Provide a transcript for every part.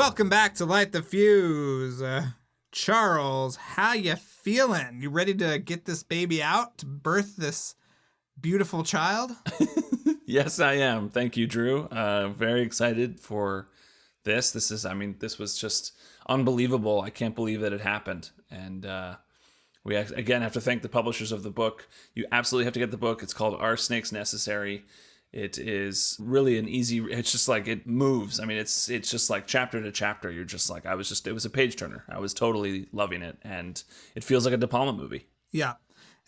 Welcome back to Light the Fuse. Charles, how you feeling? You ready to get this baby out, to birth this beautiful child? Yes, I am. Thank you, Drew. Very excited for this. This was just unbelievable. I can't believe that it happened. And we again have to thank the publishers of the book. You absolutely have to get the book. It's called Are Snakes Necessary? It is really it's just like it moves. I mean, it's just like chapter to chapter. You're just like, it was a page turner. I was totally loving it. And it feels like a De Palma movie. Yeah.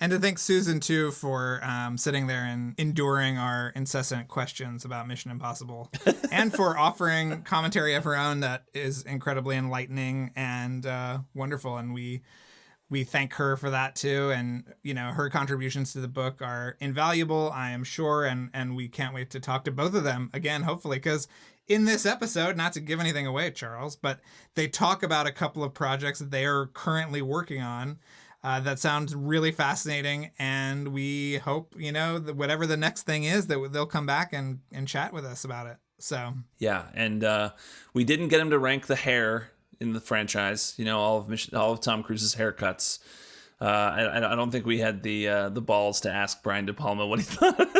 And to thank Susan, too, for sitting there and enduring our incessant questions about Mission Impossible and for offering commentary of her own that is incredibly enlightening and wonderful. And we thank her for that, too. And, you know, her contributions to the book are invaluable, I am sure. And we can't wait to talk to both of them again, hopefully, because in this episode, not to give anything away, Charles, but they talk about a couple of projects that they are currently working on. That sounds really fascinating, and we hope, you know, that whatever the next thing is, that they'll come back and chat with us about it. So yeah, and we didn't get him to rank the hair in the franchise. You know, all of Tom Cruise's haircuts. I don't think we had the balls to ask Brian De Palma what he thought.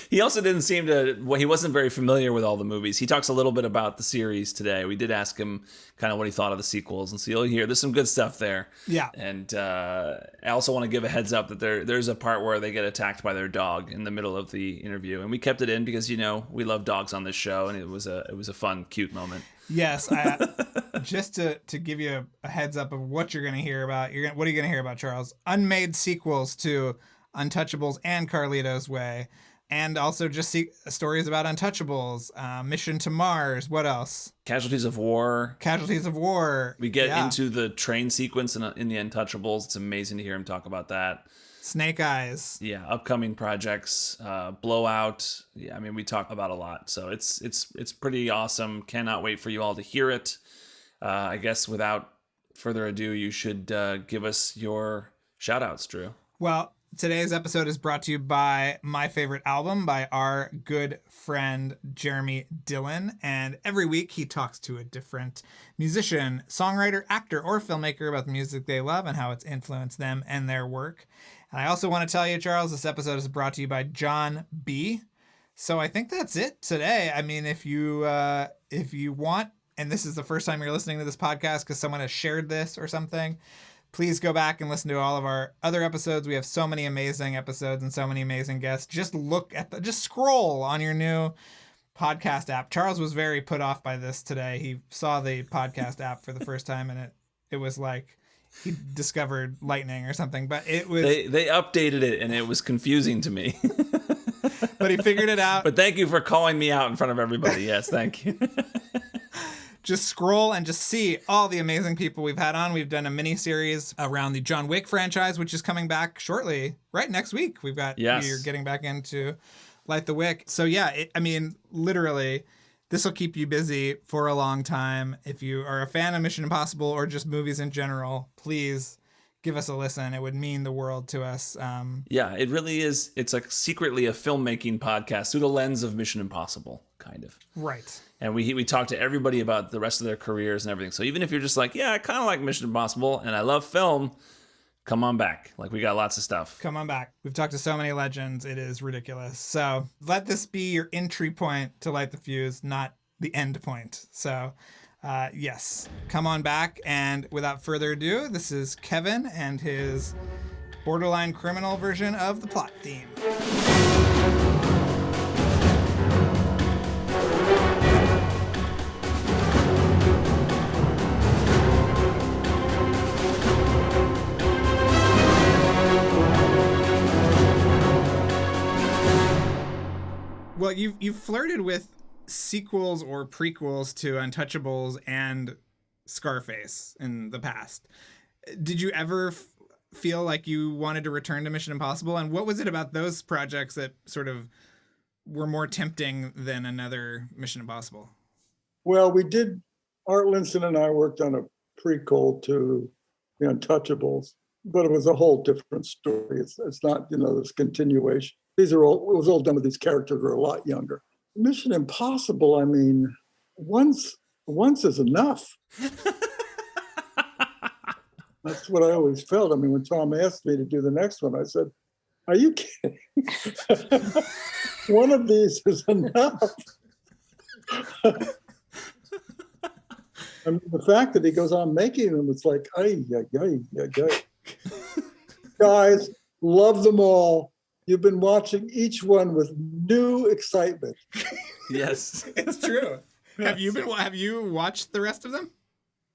He also didn't seem to. Well, he wasn't very familiar with all the movies. He talks a little bit about the series today. We did ask him kind of what he thought of the sequels, and so you'll hear there's some good stuff there. Yeah. And I also want to give a heads up that there's a part where they get attacked by their dog in the middle of the interview, and we kept it in because, you know, we love dogs on this show, and it was a fun, cute moment. Yes, just to give you a heads up of what you're going to hear about. What are you going to hear about, Charles? Unmade sequels to Untouchables and Carlito's Way, and also just stories about Untouchables, Mission to Mars. What else? Casualties of War. We get into the train sequence in the Untouchables. It's amazing to hear him talk about that. Snake Eyes. Yeah, upcoming projects, Blowout. Yeah, I mean, we talk about a lot, so it's pretty awesome. Cannot wait for you all to hear it. I guess without further ado, you should give us your shoutouts, Drew. Well, today's episode is brought to you by my favorite album by our good friend Jeremy Dillon, and every week he talks to a different musician, songwriter, actor, or filmmaker about the music they love and how it's influenced them and their work. And I also want to tell you, Charles, this episode is brought to you by John B. So I think that's it today. I mean, if you want, and this is the first time you're listening to this podcast because someone has shared this or something, please go back and listen to all of our other episodes. We have so many amazing episodes and so many amazing guests. Just just scroll on your new podcast app. Charles was very put off by this today. He saw the podcast app for the first time, and it was like he discovered lightning or something, but it was... They updated it, and it was confusing to me. But he figured it out. But thank you for calling me out in front of everybody. Yes, thank you. Just scroll and just see all the amazing people we've had on. We've done a mini series around the John Wick franchise, which is coming back shortly, right next week. We're getting back into Light the Wick. So yeah, literally, this will keep you busy for a long time. If you are a fan of Mission Impossible or just movies in general, please give us a listen. It would mean the world to us. Yeah, it really is. It's like secretly a filmmaking podcast through the lens of Mission Impossible, kind of. Right. And we talk to everybody about the rest of their careers and everything. So even if you're just like, yeah, I kind of like Mission Impossible and I love film, come on back. Like, we got lots of stuff. Come on back. We've talked to so many legends. It is ridiculous. So let this be your entry point to Light the Fuse, not the end point. So yes, come on back. And without further ado, this is Kevin and his borderline criminal version of the plot theme. Well, you've flirted with sequels or prequels to Untouchables and Scarface in the past. Did you ever feel like you wanted to return to Mission Impossible? And what was it about those projects that sort of were more tempting than another Mission Impossible? Well, Art Linson and I worked on a prequel to The Untouchables, but it was a whole different story. It's not, this continuation. It was all done with these characters who are a lot younger. Mission Impossible, once once is enough. That's what I always felt. I mean, when Tom asked me to do the next one, I said, are you kidding? One of these is enough. I mean, the fact that he goes on making them, it's like, ay. Guys, love them all. You've been watching each one with new excitement. Yes, it's true. Have you watched the rest of them?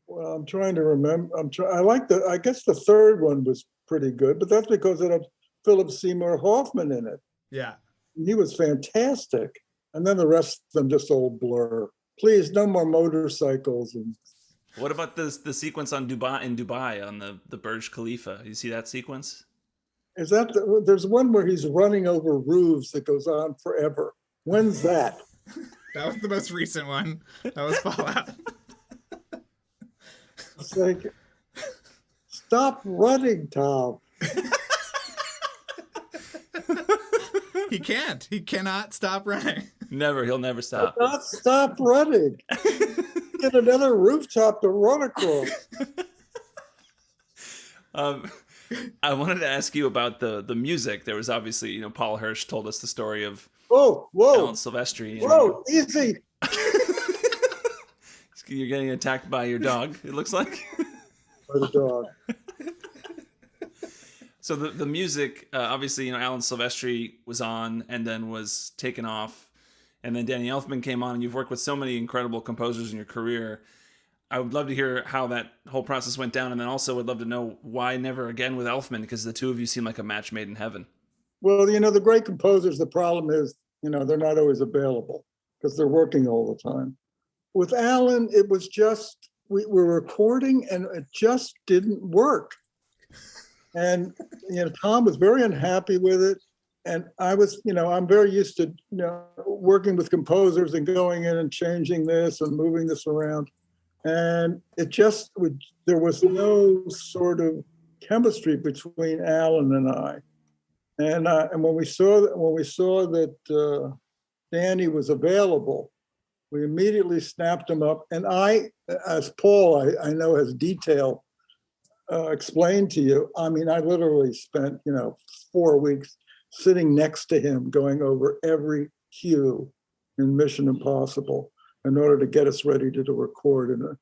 Well, I'm trying to remember. I guess the third one was pretty good, but that's because it had Philip Seymour Hoffman in it. Yeah. He was fantastic. And then the rest of them just all blur. Please, no more motorcycles. And what about the sequence in Dubai on the Burj Khalifa? You see that sequence? Is that there's one where he's running over roofs that goes on forever. When's that? That was the most recent one. That was Fallout. It's like, stop running, Tom. He can't. He cannot stop running. Never. He'll never stop. Not stop running. Get another rooftop to run across. I wanted to ask you about the music. There was obviously, Paul Hirsch told us the story of Whoa. Alan Silvestri. Whoa, easy. You're getting attacked by your dog, it looks like. By the dog. So the music, obviously, Alan Silvestri was on and then was taken off. And then Danny Elfman came on, and you've worked with so many incredible composers in your career. I would love to hear how that whole process went down. And then also would love to know why never again with Elfman, because the two of you seem like a match made in heaven. Well, the great composers, the problem is, they're not always available because they're working all the time. With Alan, it was just, we were recording and it just didn't work. And, Tom was very unhappy with it. And I was, I'm very used to, working with composers and going in and changing this and moving this around. And it just there was no sort of chemistry between Alan and I. And when we saw that Danny was available, we immediately snapped him up. And I, as Paul, I know has detail explained to you. I mean, I literally spent 4 weeks sitting next to him, going over every cue in Mission Impossible in order to get us ready to record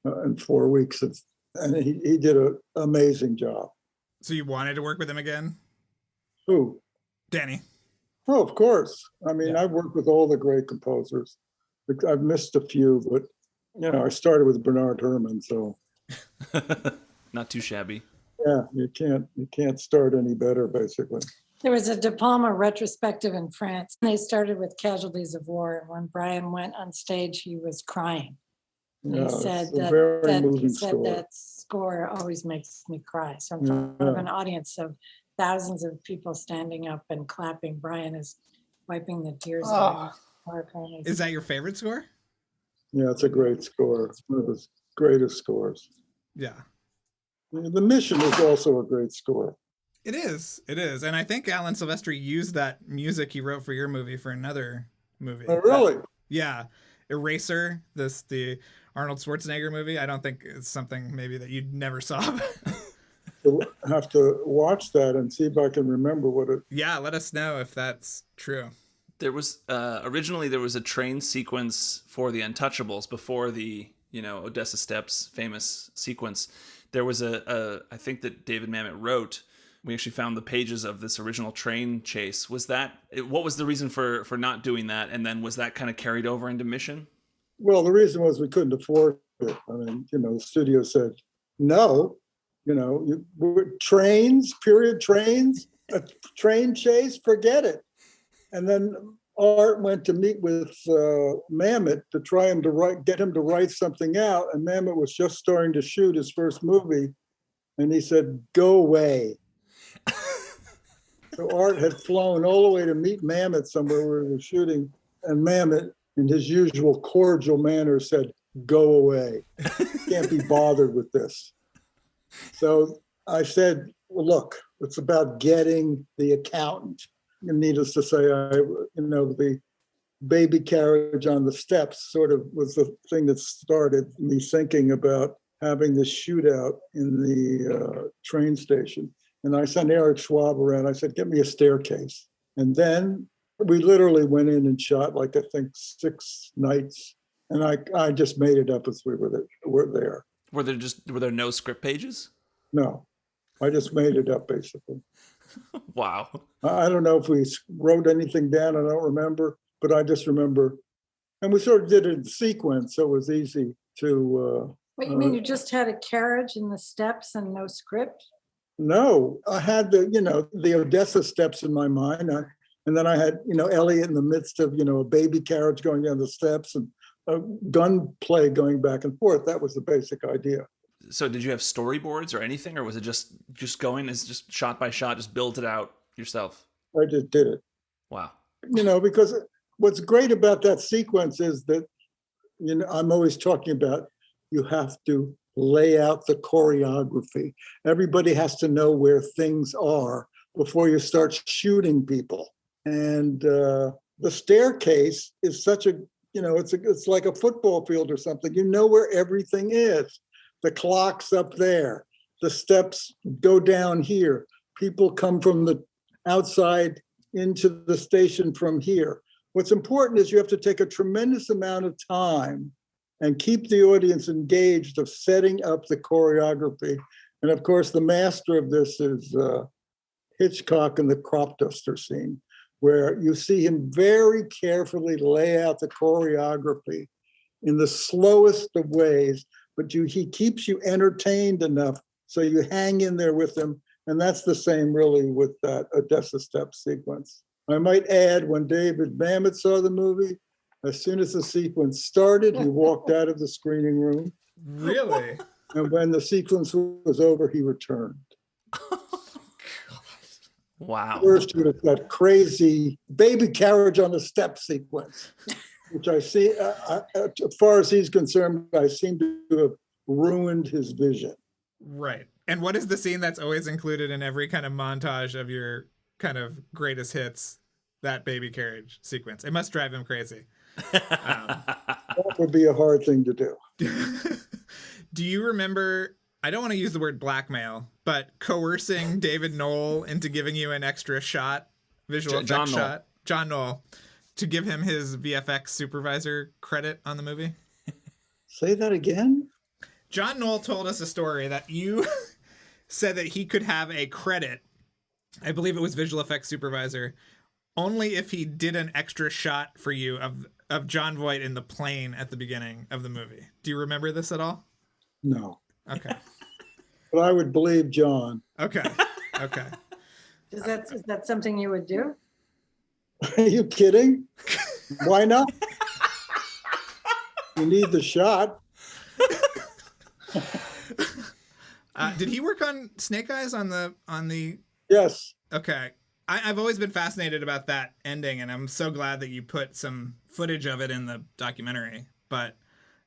in 4 weeks. And he did an amazing job. So you wanted to work with him again? Who? Danny. Oh, of course. I mean, I've worked with all the great composers. I've missed a few, but I started with Bernard Herrmann, so not too shabby. Yeah, you can't start any better, basically. There was a De Palma retrospective in France. They started with Casualties of War, and when Brian went on stage, he was crying. Yeah, He said it's a very moving score. that score always makes me cry. So in front of an audience of thousands of people standing up and clapping, Brian is wiping the tears away. Is that your favorite score? Yeah, it's a great score. It's one of his greatest scores. Yeah. The Mission is also a great score. It is. And I think Alan Silvestri used that music he wrote for your movie for another movie. Oh, really? Yeah. Eraser, the Arnold Schwarzenegger movie. I don't think it's something maybe that you never saw. You'll have to watch that and see if I can remember what it... Yeah, let us know if that's true. There was originally there was a train sequence for the Untouchables before the Odessa Steps famous sequence. There was I think that David Mamet wrote. We actually found the pages of this original train chase. What was the reason for not doing that? And then was that kind of carried over into Mission? Well, the reason was we couldn't afford it. I mean, the studio said, no, trains, a train chase, forget it. And then Art went to meet with Mamet to try get him to write something out. And Mamet was just starting to shoot his first movie. And he said, go away. So Art had flown all the way to meet Mamet somewhere where we were shooting. And Mamet, in his usual cordial manner, said, go away. Can't be bothered with this. So I said, well, look, it's about getting the accountant. And needless to say, the baby carriage on the steps sort of was the thing that started me thinking about having this shootout in the train station. And I sent Eric Schwab around. I said, get me a staircase. And then we literally went in and shot, like, I think 6 nights. And I just made it up as we were there. Were there no script pages? No, I just made it up, basically. Wow. I don't know if we wrote anything down. I don't remember, but I just remember. And we sort of did it in sequence, so it was easy to. What, you mean you just had a carriage in the steps and no script? No, I had the Odessa steps in my mind. And then I had, Elliot in the midst of, a baby carriage going down the steps and a gunplay going back and forth. That was the basic idea. So did you have storyboards or anything, or was it just going as just shot by shot, just build it out yourself? I just did it. Wow. Because what's great about that sequence is that, I'm always talking about you have to lay out the choreography. Everybody has to know where things are before you start shooting people. And the staircase is such a, it's like a football field or something. You know where everything is. The clock's up there. The steps go down here. People come from the outside into the station from here. What's important is you have to take a tremendous amount of time and keep the audience engaged of setting up the choreography. And of course, the master of this is Hitchcock in the crop duster scene, where you see him very carefully lay out the choreography in the slowest of ways, but he keeps you entertained enough so you hang in there with him. And that's the same really with that Odessa step sequence. I might add, when David Mamet saw the movie, as soon as the sequence started, he walked out of the screening room. Really? And when the sequence was over, he returned. Wow. First, with that crazy baby carriage on the step sequence, which I see, as far as he's concerned, I seem to have ruined his vision. Right. And what is the scene that's always included in every kind of montage of your kind of greatest hits? That baby carriage sequence. It must drive him crazy. That would be a hard thing to do. Do you remember, I don't want to use the word blackmail, but coercing David Knoll into giving you an extra shot, visual effects shot, John Knoll, to give him his VFX supervisor credit on the movie? Say that again? John Knoll told us a story that you said that he could have a credit, I believe it was visual effects supervisor, only if he did an extra shot for you of John Voight in the plane at the beginning of the movie. Do you remember this at all? No. Okay. But I would believe John. Okay. Okay. Is that something you would do? Are you kidding? Why not? You need the shot. Did he work on Snake Eyes on the? Yes. Okay. I've always been fascinated about that ending, and I'm so glad that you put some footage of it in the documentary. But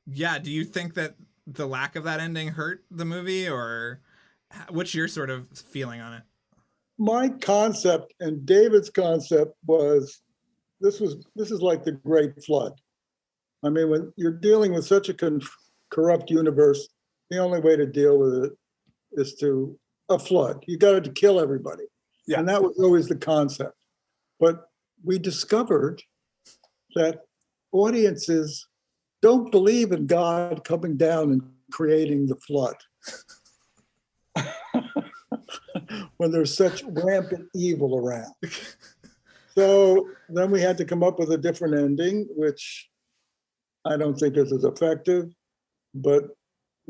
yeah, do you think that the lack of that ending hurt the movie, or what's your sort of feeling on it? My concept and David's concept was this is like the Great Flood. I mean, when you're dealing with such a corrupt universe, the only way to deal with it is to a flood. You got to kill everybody. Yeah. And that was always the concept. But we discovered that audiences don't believe in God coming down and creating the flood. When there's such rampant evil around. So then we had to come up with a different ending, which I don't think is as effective, but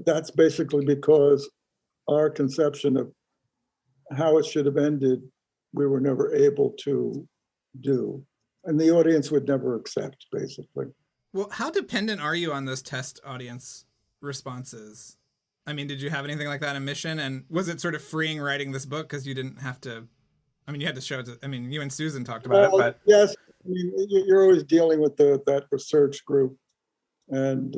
that's basically because our conception of how it should have ended, we were never able to do. And the audience would never accept, basically. Well, how dependent are you on those test audience responses? I mean, did you have anything like that in Mission? And was it sort of freeing writing this book because you didn't have to, I mean, you had to show it to, I mean, you and Susan talked about it, but. Yes, I mean, you're always dealing with that research group. And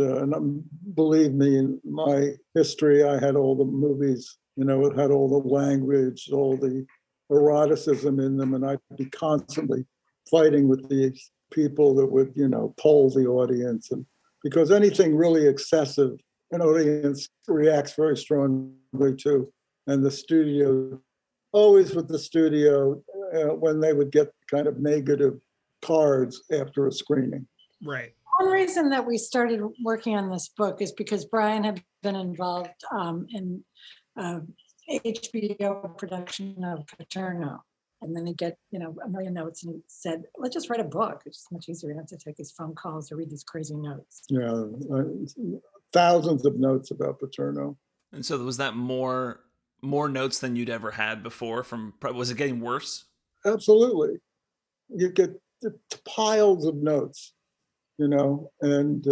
believe me, in my history, I had all the movies, it had all the language, all the eroticism in them, and I'd be constantly fighting with the people that would, poll the audience, and because anything really excessive, an audience reacts very strongly to. And the studio, always with the studio, when they would get kind of negative cards after a screening. Right. One reason that we started working on this book is because Brian had been involved in HBO production of Paterno. And then he'd get, a million notes, and he said, let's just write a book. It's much easier. We don't have to take these phone calls or read these crazy notes. Yeah, thousands of notes about Paterno. And so was that more notes than you'd ever had before? Was it getting worse? Absolutely. You get piles of notes, and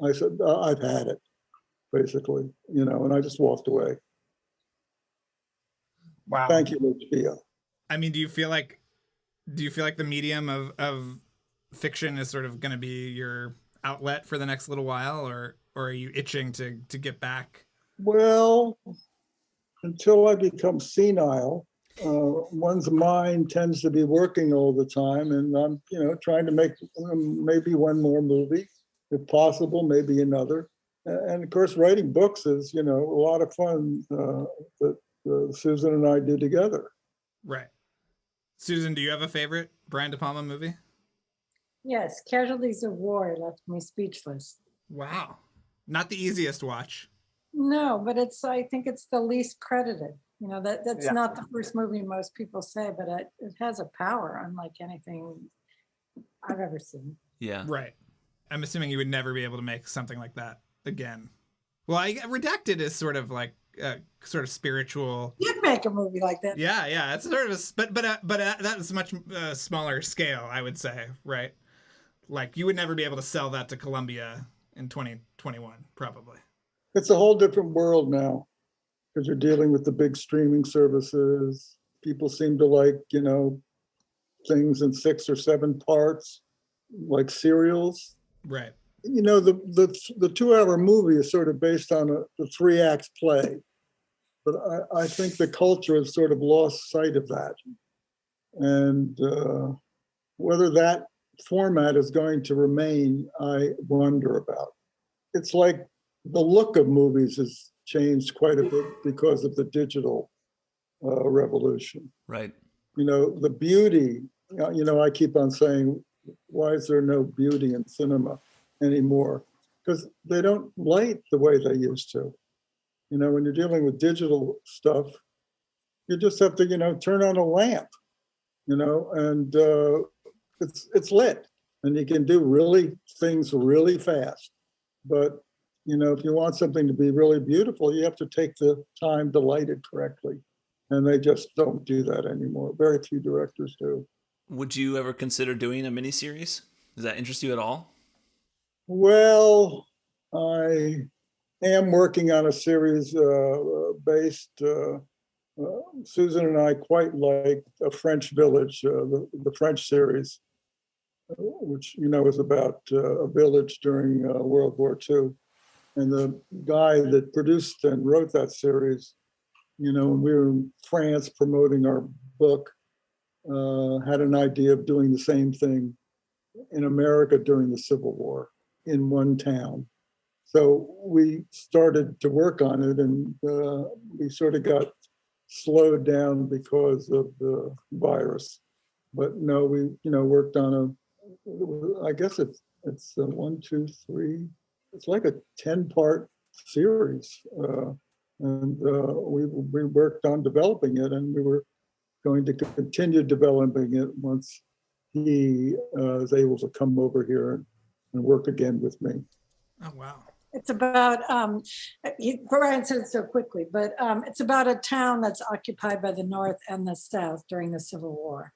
I said, I've had it, basically, and I just walked away. Wow. Thank you, HBO. I mean, do you feel like the medium of fiction is sort of going to be your outlet for the next little while, or are you itching to get back? Well, until I become senile, one's mind tends to be working all the time, and I'm, trying to make maybe one more movie, if possible, maybe another. And of course, writing books is, a lot of fun that Susan and I do together. Right. Susan, do you have a favorite Brian De Palma movie? Yes, Casualties of War left me speechless. Wow. Not the easiest watch. No, but I think it's the least credited. That's not the first movie most people say, but it has a power unlike anything I've ever seen. Yeah. Right. I'm assuming you would never be able to make something like that again. Well, Redacted is sort of like sort of spiritual. You'd make a movie like that. Yeah. It's sort of but that is much smaller scale, I would say, right? Like you would never be able to sell that to Columbia in 2021, probably. It's a whole different world now because you're dealing with the big streaming services. People seem to like, things in 6 or 7 parts, like serials. Right. The 2-hour movie is sort of based on the 3-act play, but I think the culture has sort of lost sight of that. And whether that format is going to remain, I wonder about. It's like the look of movies has changed quite a bit because of the digital revolution. Right. The beauty, I keep on saying, why is there no beauty in cinema anymore? Because they don't light the way they used to. When you're dealing with digital stuff, you just have to, turn on a lamp, and it's lit, and you can do things really fast. But if you want something to be really beautiful, you have to take the time to light it correctly. And they just don't do that anymore. Very few directors do. Would you ever consider doing a miniseries? Does that interest you at all? Well, I am working on a series based. Susan and I quite like A French Village, the French series, which, is about a village during World War II. And the guy that produced and wrote that series, when we were in France promoting our book, had an idea of doing the same thing in America during the Civil War in one town. So we started to work on it, and we sort of got slowed down because of the virus. But no, we worked on I guess it's 1, 2, 3. It's like a 10-part series, and we worked on developing it, and we were going to continue developing it once he is able to come over here and work again with me. Oh, wow. It's about, Brian said it so quickly, but it's about a town that's occupied by the North and the South during the Civil War.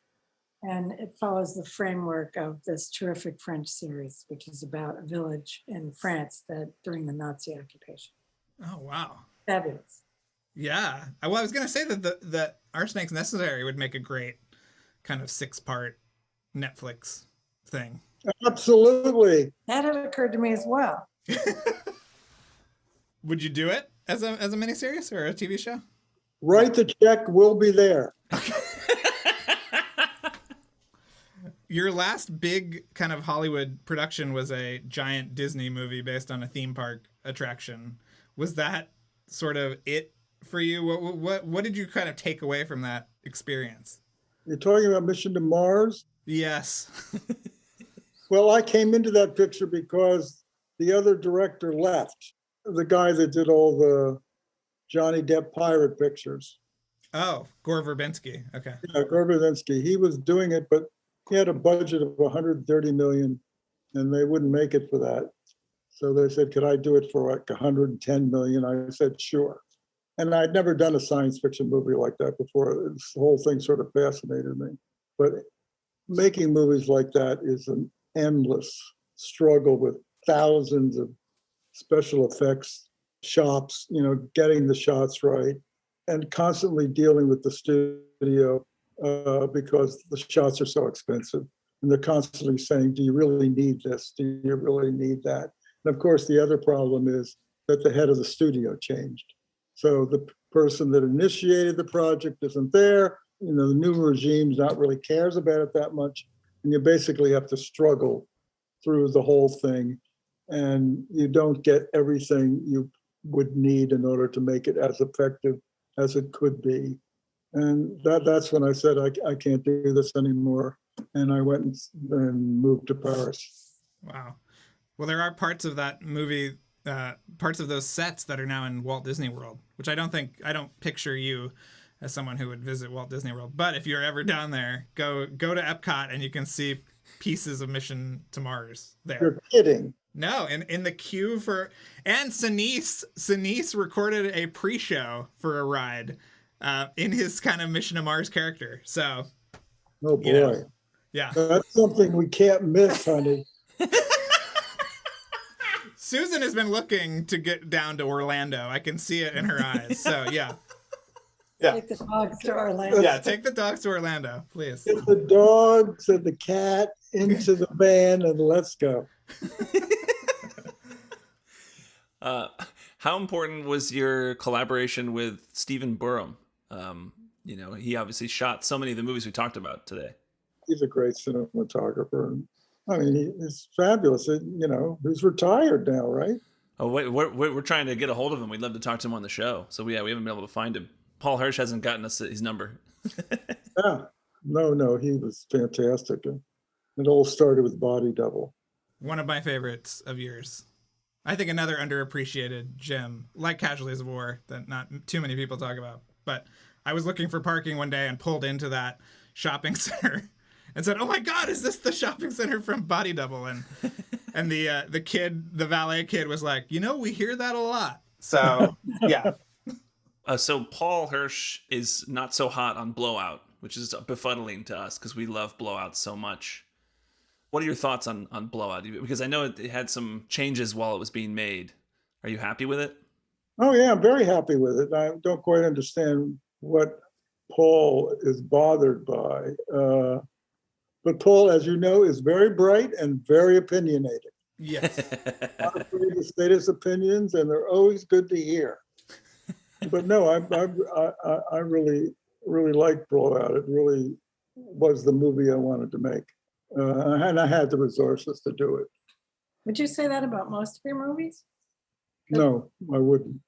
And it follows the framework of this terrific French series, which is about a village in France that during the Nazi occupation. Oh, wow. Fabulous. Yeah. Well, I was going to say that Arsenic's Necessary would make a great kind of 6-part Netflix thing. Absolutely. That had occurred to me as well. Would you do it as a miniseries or a TV show? Write the check, we'll be there. Your last big kind of Hollywood production was a giant Disney movie based on a theme park attraction. Was that sort of it for you? What did you kind of take away from that experience? You're talking about Mission to Mars? Yes. Well, I came into that picture because the other director left, the guy that did all the Johnny Depp pirate pictures. Oh, Gore Verbinski. Okay. Yeah, Gorbaczynski. He was doing it, but he had a budget of 130 million, and they wouldn't make it for that. So they said, could I do it for like 110 million? I said, sure. And I'd never done a science fiction movie like that before. This whole thing sort of fascinated me. But making movies like that is an endless struggle with thousands of special effects shops, getting the shots right, and constantly dealing with the studio because the shots are so expensive. And they're constantly saying, do you really need this? Do you really need that? And of course, the other problem is that the head of the studio changed. So the person that initiated the project isn't there. The new regime's not really cares about it that much. And you basically have to struggle through the whole thing. And you don't get everything you would need in order to make it as effective as it could be. And that's when I said, I can't do this anymore. And I went and moved to Paris. Wow. Well, there are parts of that movie, parts of those sets that are now in Walt Disney World, which I don't picture you as someone who would visit Walt Disney World. But if you're ever down there, go to Epcot and you can see pieces of Mission to Mars there. You're kidding. No, in the queue for, and Sinise recorded a pre-show for a ride in his kind of Mission to Mars character. So, oh boy, yeah, that's something we can't miss, honey. Susan has been looking to get down to Orlando. I can see it in her eyes. So yeah. Take the dogs to Orlando. Yeah, take the dogs to Orlando, please. Get the dogs and the cat into the van and let's go. How important was your collaboration with Steven Burham? He obviously shot so many of the movies we talked about today. He's a great cinematographer. I mean, he's fabulous. He's retired now, right? Oh, wait, we're trying to get a hold of him. We'd love to talk to him on the show. So we haven't been able to find him. Paul Hirsch hasn't gotten us his number. Yeah, no, he was fantastic. It all started with Body Double. One of my favorites of yours. I think another underappreciated gem, like Casualties of War, that not too many people talk about. But I was looking for parking one day and pulled into that shopping center and said, "Oh my God, is this the shopping center from Body Double?" And the valet kid was like, "We hear that a lot." So yeah. So Paul Hirsch is not so hot on Blowout, which is befuddling to us because we love Blowout so much. What are your thoughts on Blowout? Because I know it had some changes while it was being made. Are you happy with it? Oh, yeah, I'm very happy with it. I don't quite understand what Paul is bothered by. But Paul, as you know, is very bright and very opinionated. Yes. Not afraid to state his opinions, and they're always good to hear. But no, I really, really liked Blowout. It really was the movie I wanted to make. And I had the resources to do it. Would you say that about most of your movies? No, I wouldn't.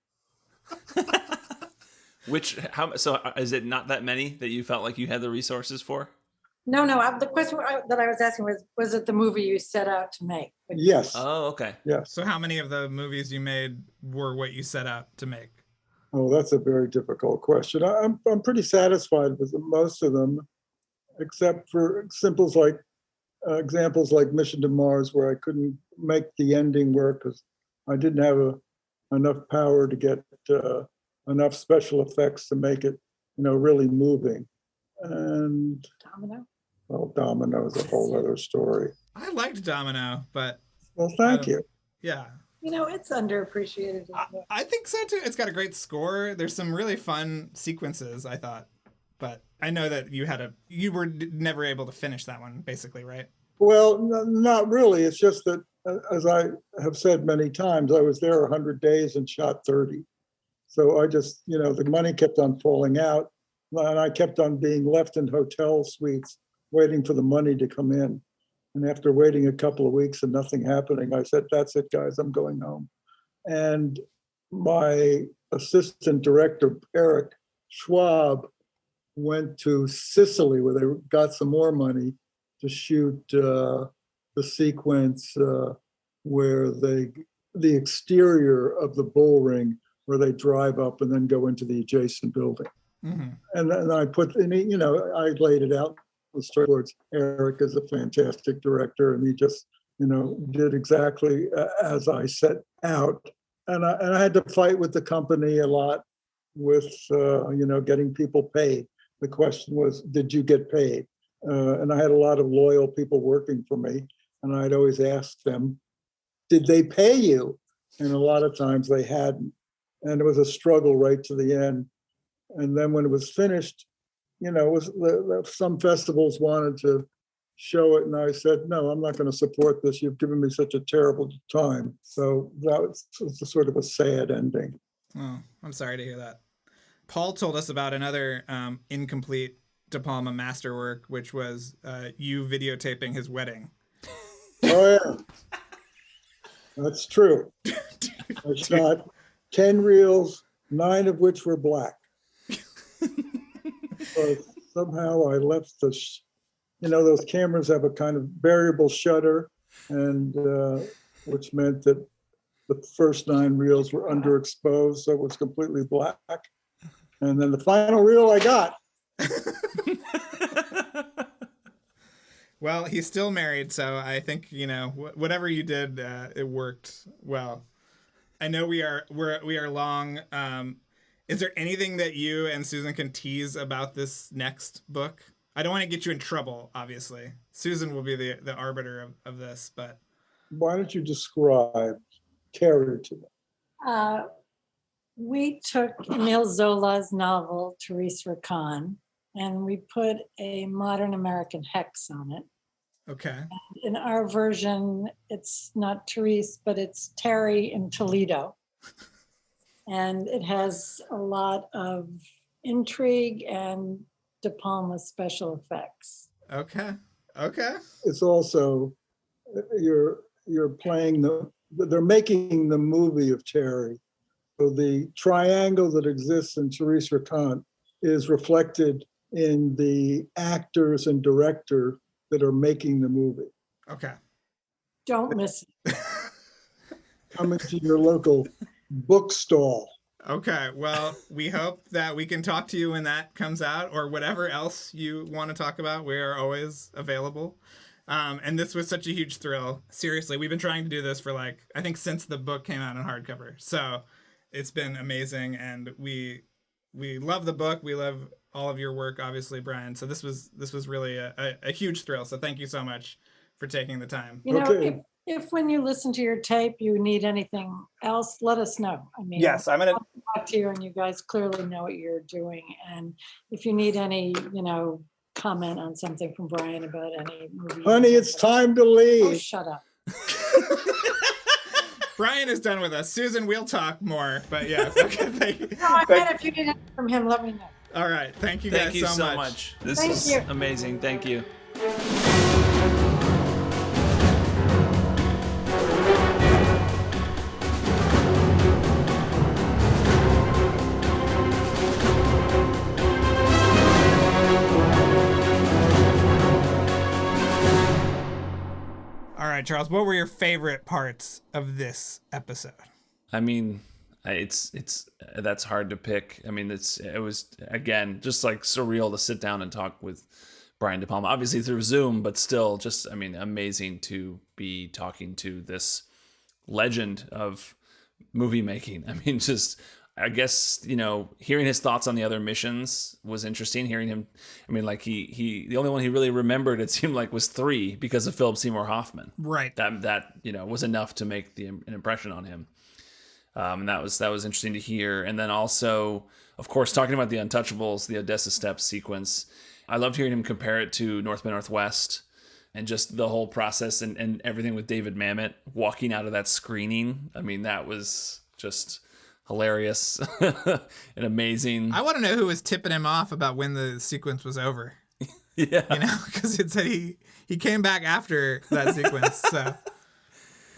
So is it not that many that you felt like you had the resources for? No. The question that I was asking was it the movie you set out to make? Yes. Oh, okay. Yes. So how many of the movies you made were what you set out to make? Oh, that's a very difficult question. I'm pretty satisfied with most of them, except for examples like Mission to Mars, where I couldn't make the ending work because I didn't have enough power to get enough special effects to make it, really moving. And Domino? Well, Domino is a whole other story. I liked Domino, but well, thank you. Yeah. It's underappreciated. I think so too. It's got a great score. There's some really fun sequences, I thought. But I know that you were never able to finish that one, basically, right? Well, not really. It's just that, as I have said many times, I was there 100 days and shot 30. So I just, the money kept on falling out, and I kept on being left in hotel suites waiting for the money to come in. And after waiting a couple of weeks and nothing happening, I said, that's it, guys, I'm going home. And my assistant director, Eric Schwab, went to Sicily where they got some more money to shoot the sequence where the exterior of the bull ring, where they drive up and then go into the adjacent building. Mm-hmm. And then I I laid it out. The storyboards. Eric is a fantastic director, and he just, did exactly as I set out. And I had to fight with the company a lot with, getting people paid. The question was, did you get paid? And I had a lot of loyal people working for me, and I'd always ask them, did they pay you? And a lot of times they hadn't. And it was a struggle right to the end. And then when it was finished, some festivals wanted to show it, and I said, no, I'm not going to support this. You've given me such a terrible time. So that was sort of a sad ending. Oh, I'm sorry to hear that. Paul told us about another incomplete De Palma masterwork, which was you videotaping his wedding. Oh, yeah. That's true. I shot 10 reels, 9 of which were black. But somehow I left those cameras have a kind of variable shutter, and which meant that the first 9 reels were underexposed, so it was completely black. And then the final reel I got. Well, he's still married, so I think, whatever you did, it worked well. I know we are long. Is there anything that you and Susan can tease about this next book? I don't want to get you in trouble, obviously. Susan will be the arbiter of this, but why don't you describe Terry to me? We took Emile Zola's novel, Therese Rakan, and we put a modern American hex on it. Okay. In our version, it's not Therese, but it's Terry in Toledo. And it has a lot of intrigue and De Palma special effects. Okay. It's also, you're playing they're making the movie of Terry. So the triangle that exists in Therese Rakan is reflected in the actors and director that are making the movie. Okay. Don't miss it. Come into your local bookstall. Okay. Well, we hope that we can talk to you when that comes out, or whatever else you want to talk about. We are always available. And this was such a huge thrill. Seriously, we've been trying to do this for I think since the book came out in hardcover. So it's been amazing, and we love the book. We love all of your work, obviously, Brian. So this was really a huge thrill. So thank you so much for taking the time. Okay. If when you listen to your tape you need anything else, let us know. I mean, Yes, I'm gonna talk to you, and you guys clearly know what you're doing. And if you need any, comment on something from Brian about any movie. Honey, it's time to Oh, leave. shut up. Brian is done with us. Susan, we'll talk more. But yes, okay. Thank you. No, I meant if you need anything from him, let me know. All right. Thank you Thank guys you so much. This Thank is you. amazing. Thank you. All right, Charles, what were your favorite parts of this episode? I mean, it's that's hard to pick. I mean, it was again just surreal to sit down and talk with Brian De Palma, obviously through Zoom, but still just, I mean, amazing to be talking to this legend of movie making. I mean, just, I guess, hearing his thoughts on the other missions was interesting. Hearing him, I mean, he the only one he really remembered, it seemed like, was 3 because of Philip Seymour Hoffman. Right. That was enough to make an impression on him. And that was interesting to hear. And then also, of course, talking about the Untouchables, the Odessa Steps sequence. I loved hearing him compare it to North by Northwest, and just the whole process and everything with David Mamet walking out of that screening. I mean, that was just hilarious and amazing. I want to know who was tipping him off about when the sequence was over. Yeah. Because it said he came back after that sequence. So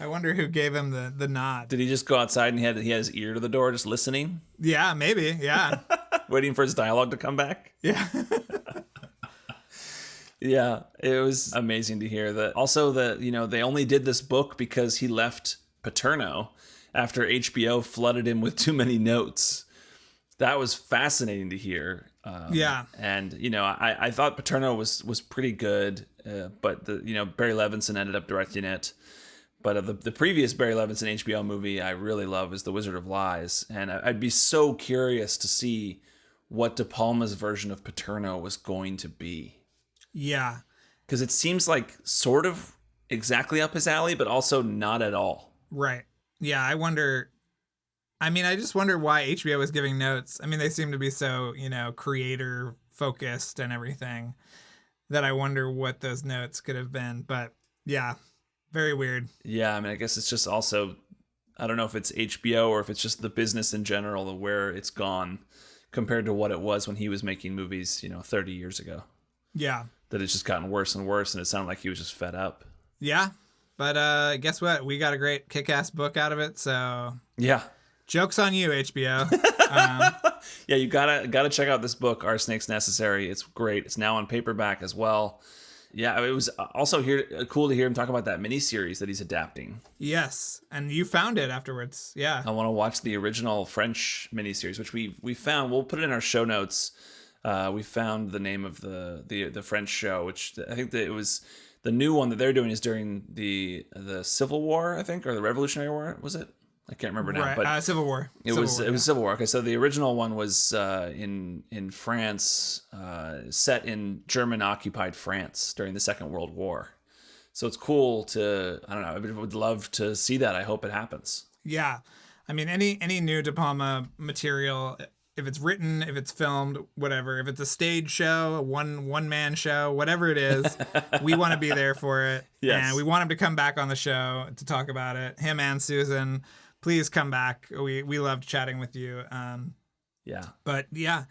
I wonder who gave him the nod. Did he just go outside and he had his ear to the door just listening? Yeah, maybe. Yeah. Waiting for his dialogue to come back? Yeah. Yeah, it was amazing to hear that. Also, that they only did this book because he left Paterno after HBO flooded him with too many notes. That was fascinating to hear. Yeah. And I thought Paterno was pretty good, but Barry Levinson ended up directing it. But the previous Barry Levinson HBO movie I really love is The Wizard of Lies, and I'd be so curious to see what De Palma's version of Paterno was going to be. Yeah. Because it seems like sort of exactly up his alley, but also not at all. Right. Yeah, I just wonder why HBO was giving notes. I mean, they seem to be so, creator focused and everything that I wonder what those notes could have been. But yeah, very weird. Yeah, I mean, I guess it's just also, I don't know if it's HBO or if it's just the business in general, where it's gone compared to what it was when he was making movies, 30 years ago. Yeah. That it's just gotten worse and worse, and it sounded like he was just fed up. Yeah. But guess what? We got a great kick-ass book out of it, so yeah. Joke's on you, HBO. Yeah, you gotta check out this book, Are Snakes Necessary? It's great. It's now on paperback as well. Yeah, it was also cool to hear him talk about that miniseries that he's adapting. Yes, and you found it afterwards. Yeah. I want to watch the original French miniseries, which we found. We'll put it in our show notes. We found the name of the French show, which I think that it was the new one that they're doing is during the Civil War, I think, or the Revolutionary War, was it? I can't remember now. Right. But Civil War. It was Civil War. Okay, so the original one was in France, set in German-occupied France during the Second World War. So it's cool to, I don't know, I would love to see that. I hope it happens. Yeah. I mean, any new De Palma material, if it's written, if it's filmed, whatever, if it's a stage show, a one-man show, whatever it is, we want to be there for it. Yes. And we want him to come back on the show to talk about it. Him and Susan, please come back. We loved chatting with you. Yeah. But yeah,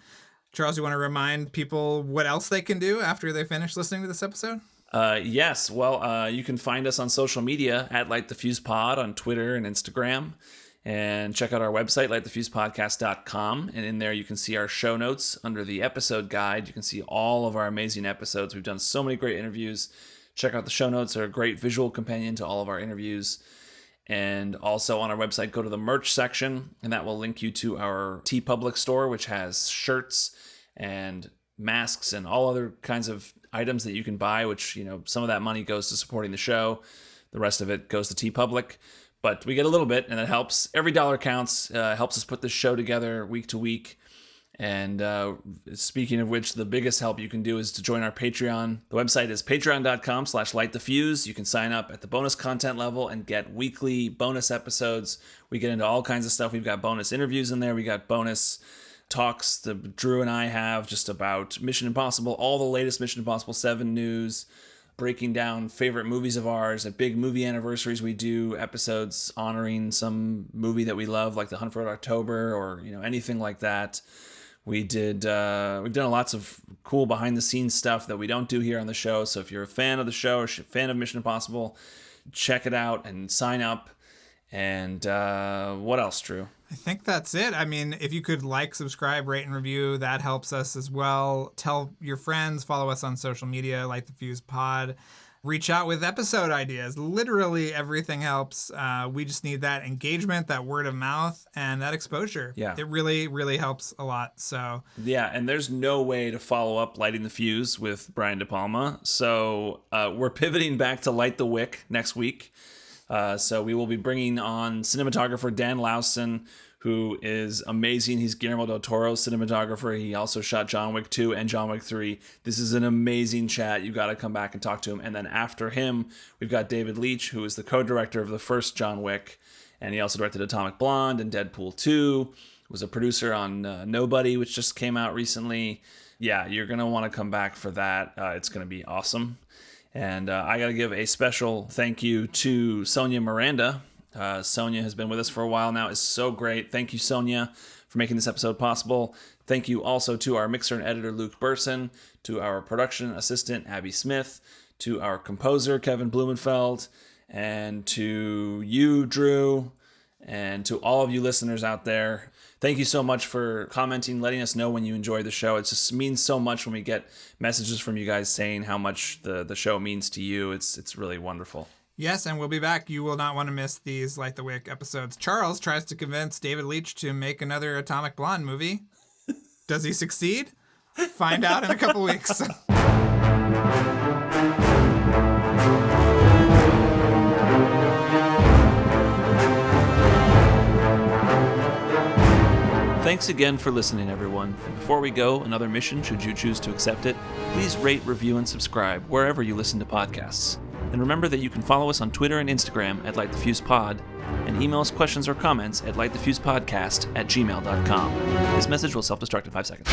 Charles, you want to remind people what else they can do after they finish listening to this episode? Yes. Well, you can find us on social media at LightTheFuse-Pod on Twitter and Instagram. And check out our website, lightthefusepodcast.com. And in there, you can see our show notes under the episode guide. You can see all of our amazing episodes. We've done so many great interviews. Check out the show notes. They're a great visual companion to all of our interviews. And also on our website, go to the merch section, and that will link you to our TeePublic store, which has shirts and masks and all other kinds of items that you can buy, which, some of that money goes to supporting the show. The rest of it goes to TeePublic. But we get a little bit, and that helps. Every dollar counts. Helps us put this show together week to week. And speaking of which, the biggest help you can do is to join our Patreon. The website is patreon.com/lightthefuse. You can sign up at the bonus content level and get weekly bonus episodes. We get into all kinds of stuff. We've got bonus interviews in there. We got bonus talks that Drew and I have just about Mission Impossible, all the latest Mission Impossible 7 news, breaking down favorite movies of ours. At big movie anniversaries, we do episodes honoring some movie that we love, like The Hunt for Red October, or anything like that. We've done lots of cool behind the scenes stuff that we don't do here on the show. So if you're a fan of the show or fan of Mission Impossible, check it out and sign up. And what else, Drew? I think that's it. I mean, if you could subscribe, rate, and review, that helps us as well. Tell your friends, follow us on social media, Light the Fuse Pod. Reach out with episode ideas. Literally everything helps. We just need that engagement, that word of mouth, and that exposure. Yeah. It really, really helps a lot. So yeah, and there's no way to follow up Lighting the Fuse with Brian De Palma. So we're pivoting back to Light the Wick next week. So we will be bringing on cinematographer Dan Lawson, who is amazing. He's Guillermo del Toro's cinematographer. He also shot John Wick 2 and John Wick 3. This is an amazing chat. You got to come back and talk to him. And then after him, we've got David Leitch, who is the co-director of the first John Wick. And he also directed Atomic Blonde and Deadpool 2. Was a producer on Nobody, which just came out recently. Yeah, you're going to want to come back for that. It's going to be awesome. And I got to give a special thank you to Sonia Miranda. Sonia has been with us for a while now. It's so great. Thank you, Sonia, for making this episode possible. Thank you also to our mixer and editor, Luke Burson, to our production assistant, Abby Smith, to our composer, Kevin Blumenfeld, and to you, Drew, and to all of you listeners out there. Thank you so much for commenting, letting us know when you enjoy the show. It just means so much when we get messages from you guys saying how much the show means to you. It's really wonderful. Yes, and we'll be back. You will not want to miss these Light the Wick episodes. Charles tries to convince David Leitch to make another Atomic Blonde movie. Does he succeed? Find out in a couple weeks. Thanks again for listening, everyone. Before we go, another mission, should you choose to accept it, please rate, review, and subscribe wherever you listen to podcasts. And remember that you can follow us on Twitter and Instagram at LightTheFusePod, and email us questions or comments at lightthefusepodcast@gmail.com. This message will self-destruct in 5 seconds.